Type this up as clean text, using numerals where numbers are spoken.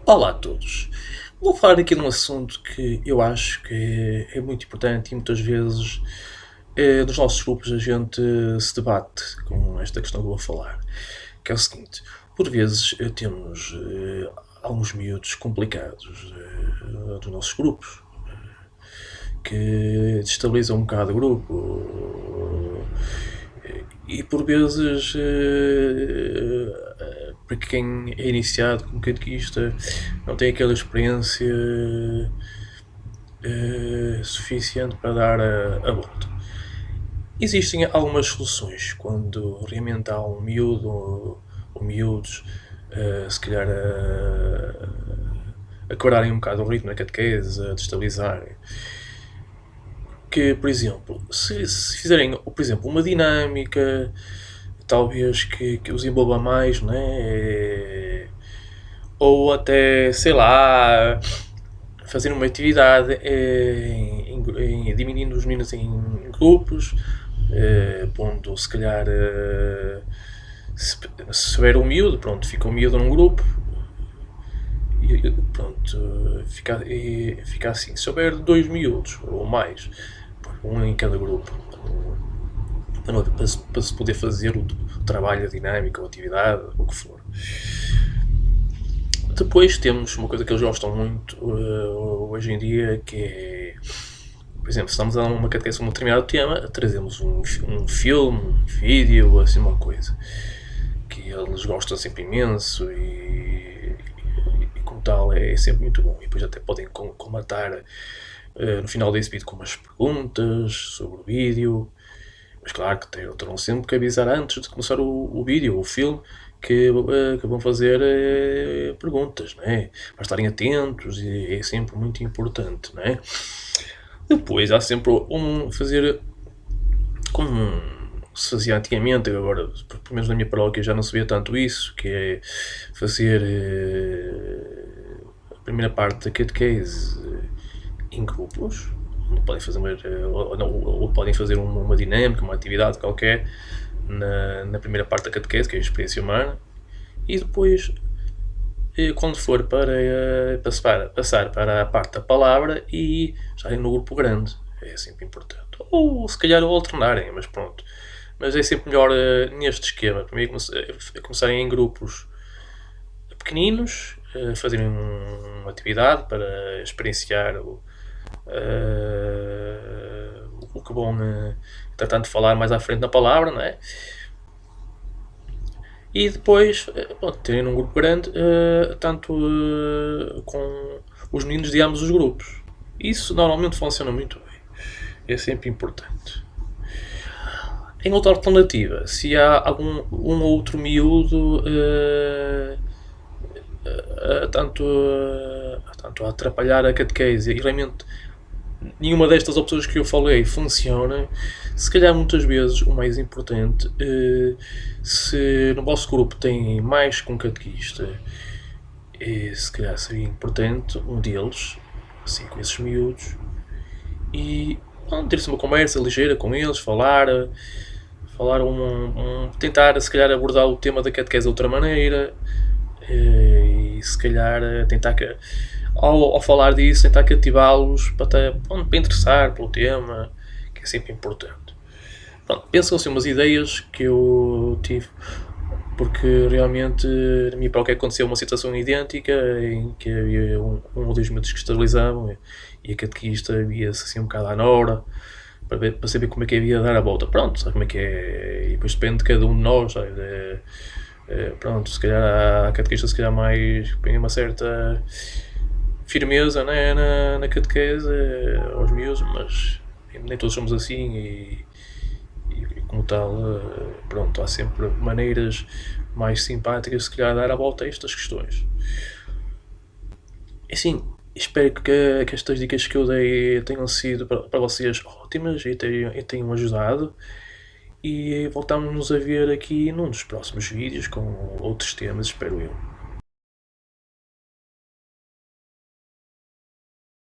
Olá a todos. Vou falar aqui de um assunto que eu acho que é muito importante e muitas vezes nos nossos grupos a gente se debate com esta questão que eu vou falar, que é o seguinte: por vezes temos alguns miúdos complicados dos nossos grupos que destabilizam um bocado o grupo e por vezes para quem é iniciado como catequista não tem aquela experiência suficiente para dar a volta. Existem algumas soluções quando realmente há um miúdo ou miúdos se calhar a quebrarem um bocado o ritmo da catequese, a destabilizarem. Que, por exemplo, se fizerem, por exemplo, uma dinâmica, talvez que os envolva mais, não é? Ou até, sei lá, fazer uma atividade dividindo os meninos em grupos, pondo, se calhar, se houver um miúdo, pronto, fica um miúdo num grupo, e pronto, fica assim. Se houver dois miúdos ou mais, um em cada grupo, para se poder fazer o trabalho, a dinâmica, a atividade, o que for. Depois temos uma coisa que eles gostam muito hoje em dia, que é, por exemplo, se estamos a dar uma catequese sobre um determinado tema, trazemos um filme, um vídeo, assim uma coisa que eles gostam sempre imenso e como tal é sempre muito bom. E depois até podem comatar no final desse vídeo com umas perguntas sobre o vídeo. Mas claro que terão sempre que avisar antes de começar o vídeo, o filme, que vão fazer perguntas, não é? Para estarem atentos, e é sempre muito importante, não é? Depois há sempre fazer como se fazia antigamente, agora, pelo menos na minha paróquia já não se vê tanto isso, que é fazer a primeira parte da catequese em grupos, onde podem fazer ou podem fazer uma dinâmica, uma atividade qualquer na primeira parte da catequese, que é a experiência humana, e depois, quando for para passar para a parte da palavra e estarem no grupo grande. É sempre importante. Ou se calhar alternarem, mas pronto. Mas é sempre melhor neste esquema. Primeiro começarem em grupos pequeninos, fazerem uma atividade para experienciar o que vão tratando de falar mais à frente na palavra, não é? E depois terem num grupo grande, tanto com os meninos de ambos os grupos. Isso normalmente funciona muito bem. É sempre importante. Em outra alternativa, se há algum um outro miúdo tanto a atrapalhar a catequese e realmente nenhuma destas opções que eu falei funciona, se calhar muitas vezes o mais importante, se no vosso grupo tem mais que um catequista, se calhar seria importante um deles, assim com esses miúdos, e ter-se uma conversa ligeira com eles, falar tentar se calhar abordar o tema da catequese de outra maneira, e se calhar tentar que ao falar disso, tentar cativá-los para interessar pelo tema, que é sempre importante. Pronto, pensam assim umas ideias que eu tive, porque realmente na minha paróquia aconteceu uma situação idêntica em que havia um ou dois miúdos que estabilizavam e a catequista via-se assim um bocado à nora para saber como é que havia de dar a volta. Pronto, sabe como é que é? E depois depende de cada um de nós, sabe? Pronto, se calhar a catequista se calhar mais tem uma certa firmeza, né, na catequese aos miúdos, mas nem todos somos assim e como tal, pronto, há sempre maneiras mais simpáticas se calhar de dar a volta a estas questões. E assim, espero que estas dicas que eu dei tenham sido para vocês ótimas e tenham ajudado. E voltamos-nos a ver aqui num dos próximos vídeos com outros temas, espero eu.